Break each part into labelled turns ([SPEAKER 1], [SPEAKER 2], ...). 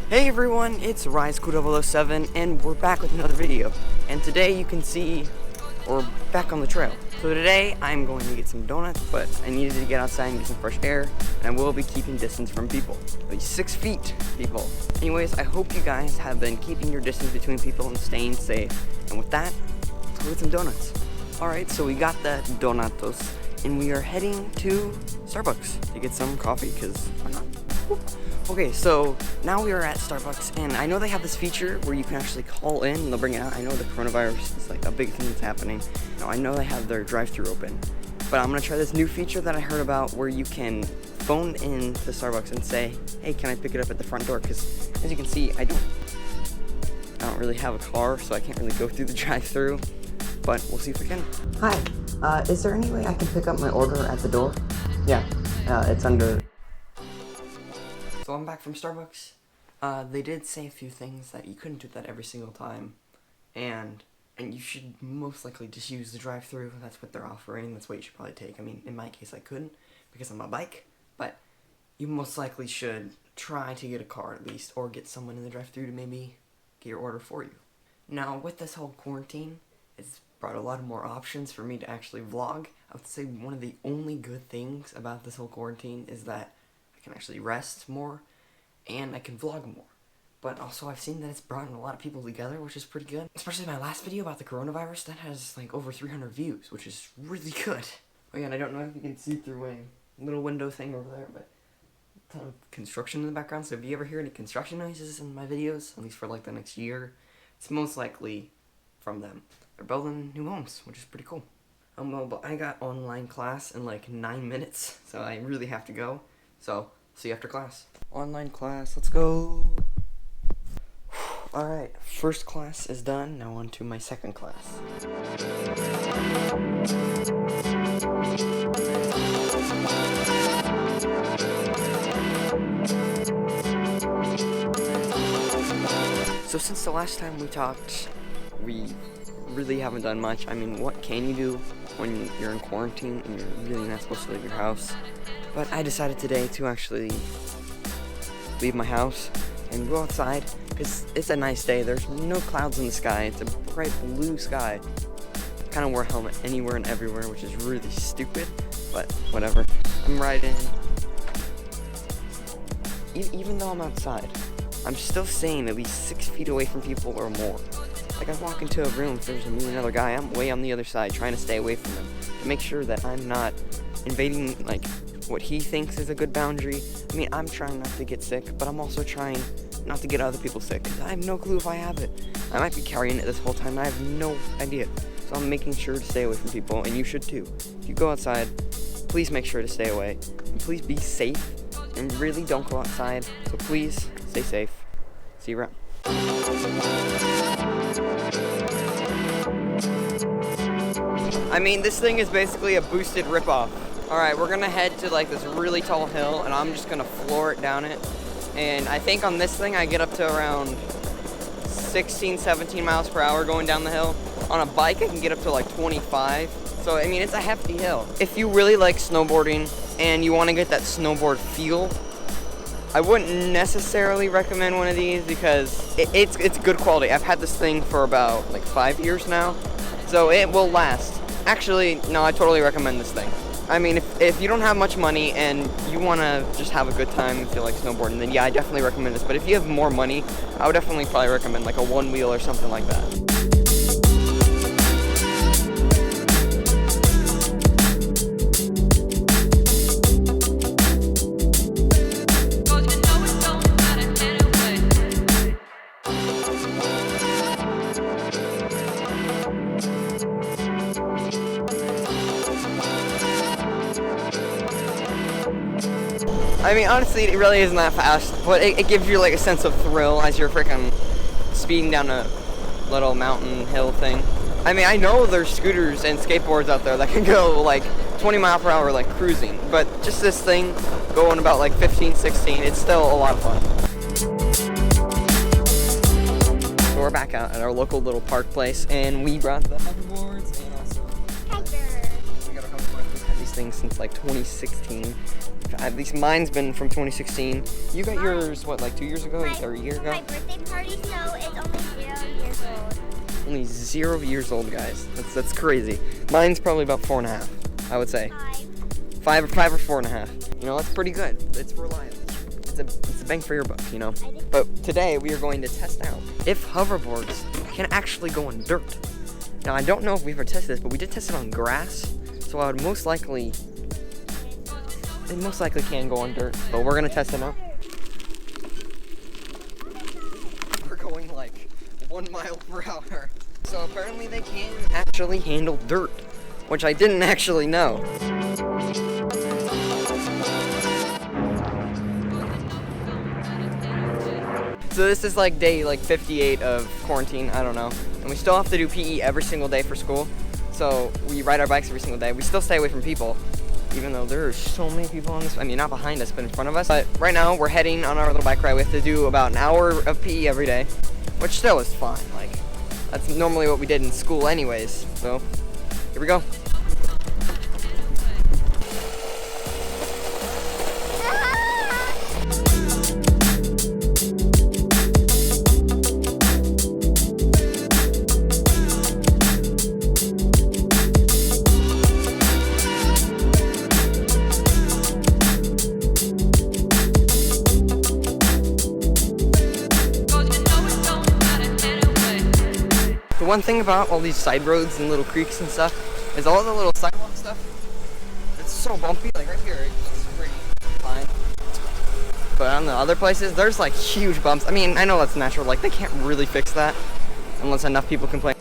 [SPEAKER 1] Hey everyone, it's RiseCool007 and we're back with another video. And today you can see we're back on the trail. So today I'm going to get some donuts, but I needed to get outside and get some fresh air, and I will be keeping distance from people. At least 6 feet, people. Anyways, I hope you guys have been keeping your distance between people and staying safe. And with that, let's go get some donuts. Alright, so we got the donatos, and we are heading to Starbucks to get some coffee, because why not? Okay, so now we are at Starbucks, and I know they have this feature where you can actually call in and they'll bring it out. I know the coronavirus is like a big thing that's happening. Now, I know they have their drive-thru open, but I'm gonna try this new feature that I heard about where you can phone in to Starbucks and say, hey, can I pick it up at the front door? Because as you can see, I don't really have a car, so I can't really go through the drive-thru, but we'll see if we can. Hi, is there any way I can pick up my order at the door? Yeah, it's under... So I'm back from Starbucks. They did say a few things that you couldn't do that every single time, and you should most likely just use the drive-thru. That's what they're offering. That's what you should probably take. I mean, in my case, I couldn't because I'm on a bike, but you most likely should try to get a car at least, or get someone in the drive-thru to maybe get your order for you. Now, with this whole quarantine, it's brought a lot of more options for me to actually vlog. I would say one of the only good things about this whole quarantine is that I can actually rest more, and I can vlog more. But also I've seen that it's brought a lot of people together, which is pretty good. Especially my last video about the coronavirus, that has like over 300 views, which is really good. Oh yeah, and I don't know if you can see through a little window thing over there, but a ton of construction in the background, so if you ever hear any construction noises in my videos, at least for like the next year, it's most likely from them. They're building new homes, which is pretty cool. Well, but I got online class in like 9 minutes, so I really have to go. So, see you after class. Online class, let's go. Alright, first class is done, now on to my second class. So since the last time we talked, we really haven't done much. I mean, what can you do when you're in quarantine and you're really not supposed to leave your house? But I decided today to actually leave my house and go outside because it's a nice day. There's no clouds in the sky. It's a bright blue sky. Kind of wear a helmet anywhere and everywhere, which is really stupid, but whatever. I'm riding. Even though I'm outside, I'm still staying at least 6 feet away from people or more. Like, I walk into a room, if there's me and another guy, I'm way on the other side trying to stay away from them to make sure that I'm not invading, like, what he thinks is a good boundary. I mean, I'm trying not to get sick, but I'm also trying not to get other people sick, because I have no clue if I have it. I might be carrying it this whole time, and I have no idea. So I'm making sure to stay away from people, and you should too. If you go outside, please make sure to stay away. And please be safe, and really don't go outside. So please, stay safe. See you around. I mean, this thing is basically a boosted ripoff. Alright, we're gonna head to like this really tall hill, and I'm just gonna floor it down it. And I think on this thing I get up to around 16, 17 miles per hour going down the hill. On a bike I can get up to like 25. So I mean, it's a hefty hill. If you really like snowboarding and you want to get that snowboard feel, I wouldn't necessarily recommend one of these because it's good quality. I've had this thing for about like 5 years now, so it will last. Actually, no, I totally recommend this thing. I mean, if you don't have much money and you want to just have a good time and feel like snowboarding, then yeah, I definitely recommend this. But if you have more money, I would definitely probably recommend like a one wheel or something like that. I mean, honestly, it really isn't that fast, but it gives you like a sense of thrill as you're freaking speeding down a little mountain hill thing. I mean, I know there's scooters and skateboards out there that can go like 20 miles per hour like cruising, but just this thing going about like 15, 16, it's still a lot of fun. So we're back out at our local little park place, and we brought the hoverboards and also we got a hoverboard. We've had these things since like 2016. At least mine's been from 2016. You got yours, what, like 2 years ago or a year ago?
[SPEAKER 2] My birthday party, so it's only 0 years old.
[SPEAKER 1] Only 0 years old, guys. That's crazy. Mine's probably about 4.5, I would say. 5 or 4.5. You know, that's pretty good. It's reliable. It's a bang for your buck, you know. But today we are going to test out if hoverboards can actually go on dirt. Now I don't know if we've ever tested this, but we did test it on grass, so I would it most likely can go on dirt. But we're gonna test it out. We're going like 1 mile per hour. So apparently they can actually handle dirt, which I didn't actually know. So this is like day 58 of quarantine, I don't know. And we still have to do PE every single day for school. So we ride our bikes every single day. We still stay away from people, even though there are so many people on this, I mean not behind us, but in front of us. But right now we're heading on our little bike ride. We have to do about an hour of PE every day, which still is fine. Like, that's normally what we did in school anyways. So here we go. The one thing about all these side roads and little creeks and stuff is all the little sidewalk stuff, it's so bumpy. Like right here, it's pretty fine. But on the other places, there's like huge bumps. I mean, I know that's natural. Like, they can't really fix that unless enough people complain.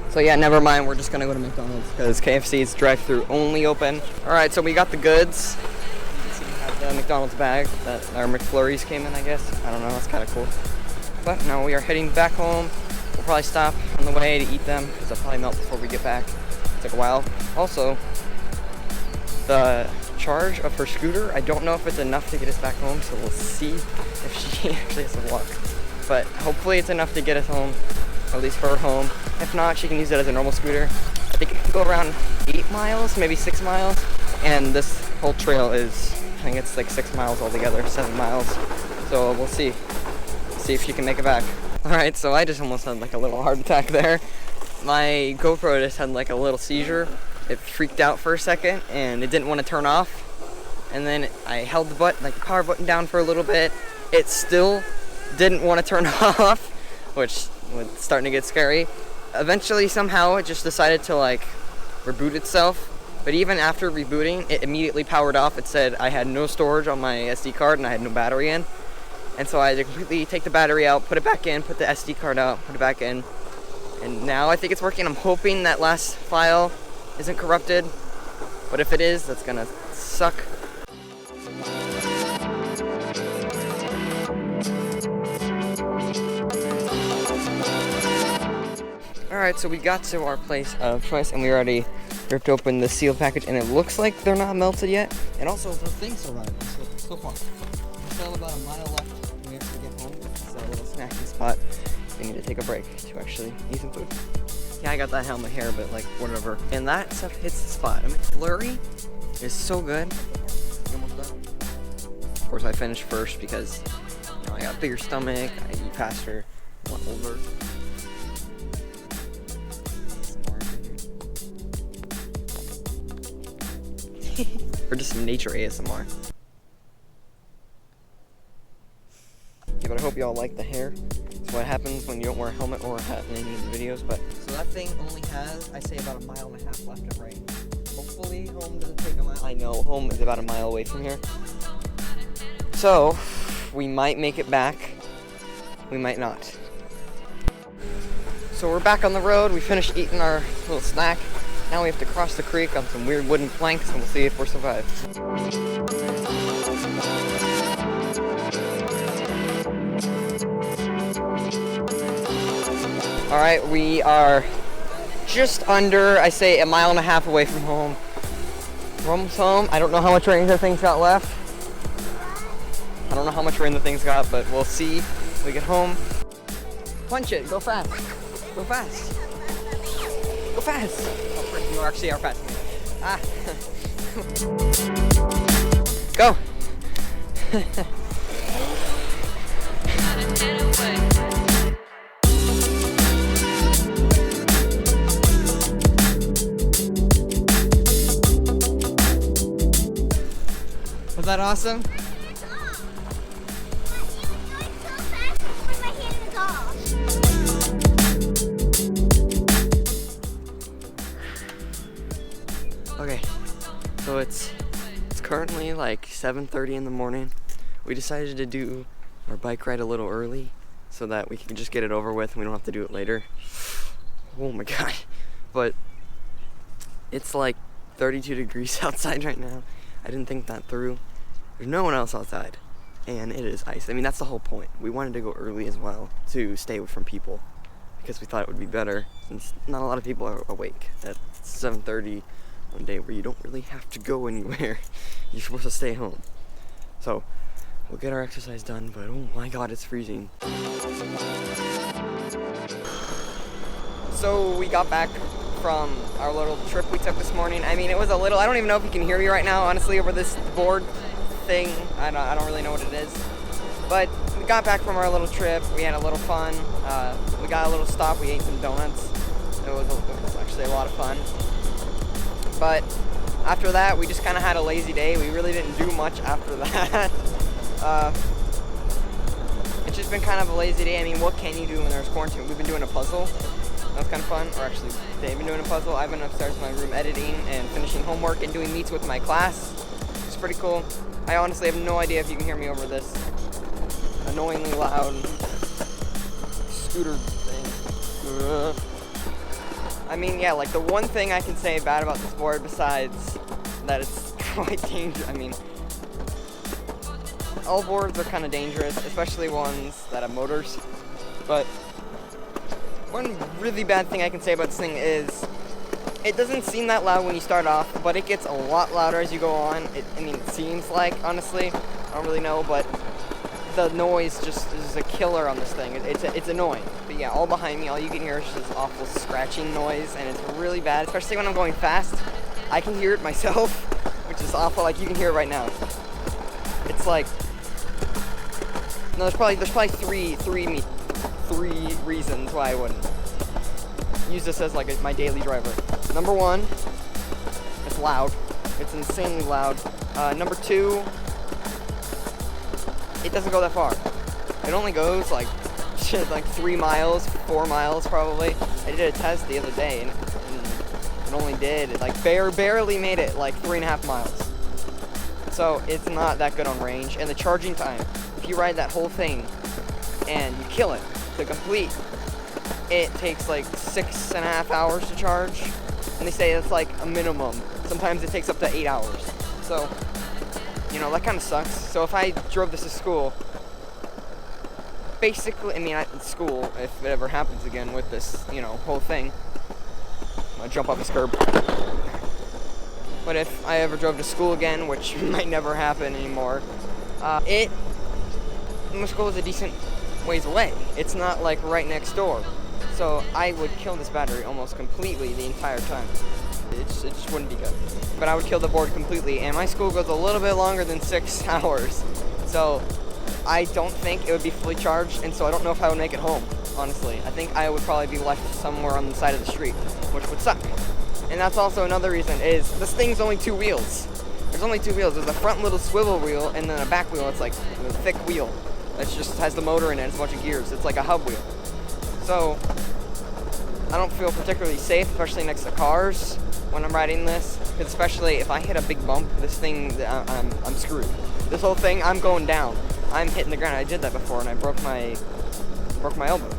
[SPEAKER 1] So yeah, never mind. We're just gonna go to McDonald's because KFC's drive-thru only open. All right, so we got the goods. You can see we have the McDonald's bag that our McFlurries came in, I guess. I don't know. That's kind of cool. But now we are heading back home. We'll probably stop on the way to eat them because they'll probably melt before we get back. It's like a while. Also, the charge of her scooter, I don't know if it's enough to get us back home, so we'll see if she actually has to walk. But hopefully it's enough to get us home, or at least her home. If not, she can use it as a normal scooter. I think it can go around 8 miles, maybe 6 miles. And this whole trail is, I think it's like 6 miles altogether, 7 miles. So we'll see. See if she can make it back. Alright, so I just almost had like a little heart attack there. My GoPro just had like a little seizure. It freaked out for a second and it didn't want to turn off. And then I held the button, like the power button down for a little bit. It still didn't want to turn off, which was starting to get scary. Eventually, somehow, it just decided to like reboot itself. But even after rebooting, it immediately powered off. It said I had no storage on my SD card and I had no battery in. And so I had to completely take the battery out, put it back in, put the SD card out, put it back in. And now I think it's working. I'm hoping that last file isn't corrupted. But if it is, that's gonna suck. Alright, so we got to our place of choice and we already ripped open the sealed package and it looks like they're not melted yet. And also the things arrived so far. There's still about a mile left. We have to get home. It's a little snacking spot. We need to take a break to actually eat some food. Yeah, I got that helmet here, but like whatever. And that stuff hits the spot. I mean, McFlurry is so good. You almost done. Of course, I finished first because you know, I got a bigger stomach. I eat faster. I'm older. Or just some nature ASMR. Yeah, but I hope y'all like the hair. It's what happens when you don't wear a helmet or a hat in any of the videos. But so that thing only has, I say, about 1.5 miles left of range. Hopefully home doesn't take a mile. I know home is about a mile away from here. So we might make it back. We might not. So we're back on the road. We finished eating our little snack. Now we have to cross the creek on some weird wooden planks and we'll see if we're survived. Alright, we are just under, I say, 1.5 miles away from home. We're almost home. I don't know how much rain the thing's got left. I don't know how much rain the thing's got, but we'll see when we get home. Punch it, go fast. Go fast. Go fast. You actually are fast. Ah. Go! Was that awesome? Okay, so it's currently like 7:30 in the morning. We decided to do our bike ride a little early so that we can just get it over with and we don't have to do it later. Oh my god. But it's like 32 degrees outside right now. I didn't think that through. There's no one else outside and it is ice. I mean, that's the whole point. We wanted to go early as well to stay away from people because we thought it would be better since not a lot of people are awake at 7:30 one day where you don't really have to go anywhere. You're supposed to stay home. So we'll get our exercise done, but oh my god, it's freezing. So we got back from our little trip we took this morning. I mean, it was a little, I don't even know if you can hear me right now, honestly, over this board thing. I don't really know what it is. But we got back from our little trip. We had a little fun. We got a little stop. We ate some donuts. It was actually a lot of fun. But after that, we just kind of had a lazy day. We really didn't do much after that. It's just been kind of a lazy day. I mean, what can you do when there's quarantine? We've been doing a puzzle. That's kind of fun. Or actually, they've been doing a puzzle. I've been upstairs in my room editing and finishing homework and doing meets with my class. It's pretty cool. I honestly have no idea if you can hear me over this annoyingly loud scooter thing. I mean, yeah, like the one thing I can say bad about this board besides that it's quite dangerous. I mean, all boards are kind of dangerous, especially ones that have motors. But one really bad thing I can say about this thing is it doesn't seem that loud when you start off, but it gets a lot louder as you go on. I mean, it seems like, honestly. I don't really know, but the noise just is a killer on this thing. It's annoying. But yeah, all behind me, all you can hear is just this awful scratching noise, and it's really bad, especially when I'm going fast. I can hear it myself, which is awful. Like, you can hear it right now. It's like, no, there's probably three reasons why I wouldn't use this as like my daily driver. Number one, it's loud. It's insanely loud. Number two, it doesn't go that far. It only goes like 3 miles, 4 miles probably. I did a test the other day and it only did like barely made it like 3.5 miles. So it's not that good on range. And the charging time, if you ride that whole thing and you kill it to complete, it takes like 6.5 hours to charge. And they say that's like a minimum. Sometimes it takes up to 8 hours. So, you know, that kind of sucks. So if I drove this to school, basically, I mean, at school, if it ever happens again with this, you know, whole thing, I'm gonna jump off this curb. But if I ever drove to school again, which might never happen anymore, my school is a decent ways away. It's not like right next door. So I would kill this battery almost completely the entire time. It just wouldn't be good. But I would kill the board completely, and my school goes a little bit longer than 6 hours. So I don't think it would be fully charged, and so I don't know if I would make it home, honestly. I think I would probably be left somewhere on the side of the street, which would suck. And that's also another reason, is this thing's only 2 wheels. There's only 2 wheels. There's a front little swivel wheel, and then a back wheel. It's like a thick wheel. It just has the motor in it, it's a bunch of gears. It's like a hub wheel. So I don't feel particularly safe, especially next to cars when I'm riding this. Because especially if I hit a big bump, this thing, I'm screwed. This whole thing, I'm going down. I'm hitting the ground. I did that before, and I broke my elbow.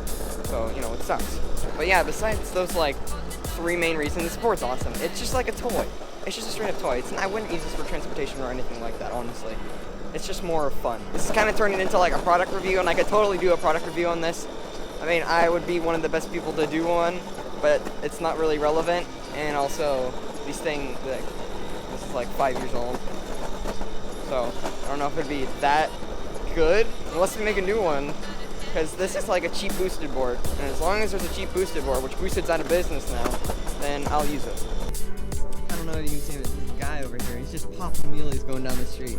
[SPEAKER 1] So, you know, it sucks. But yeah, besides those, like, 3 main reasons, the sport's awesome. It's just like a toy. It's just a straight-up toy. I wouldn't use this for transportation or anything like that, honestly. It's just more fun. This is kind of turning into, like, a product review, and I could totally do a product review on this. I mean, I would be one of the best people to do one, but it's not really relevant. And also, these things, like, this is like 5 years old. So, I don't know if it'd be that good, unless we make a new one. Because this is like a cheap boosted board. And as long as there's a cheap boosted board, which Boosted's out of business now, then I'll use it. I don't know if you can see it. guy over here. He's just popping wheelies going down the street.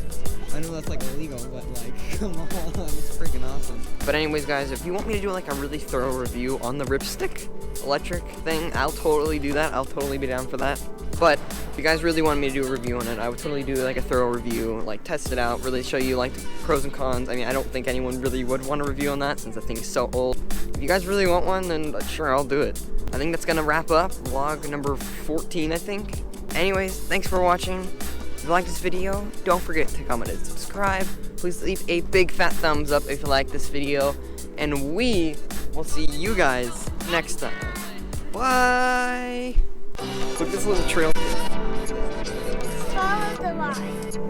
[SPEAKER 1] I know that's like illegal, but like, come on, it's freaking awesome. But anyways, guys, if you want me to do like a really thorough review on the Ripstick electric thing, I'll totally do that. I'll totally be down for that. But if you guys really want me to do a review on it, I would totally do like a thorough review, like test it out, really show you like the pros and cons. I mean, I don't think anyone really would want a review on that since the thing is so old. If you guys really want one, then sure, I'll do it. I think that's gonna wrap up vlog number 14, I think. Anyways, thanks for watching. If you like this video, don't forget to comment and subscribe. Please leave a big fat thumbs up if you like this video. And we will see you guys next time. Bye! Look at this little trail.
[SPEAKER 2] Follow the line.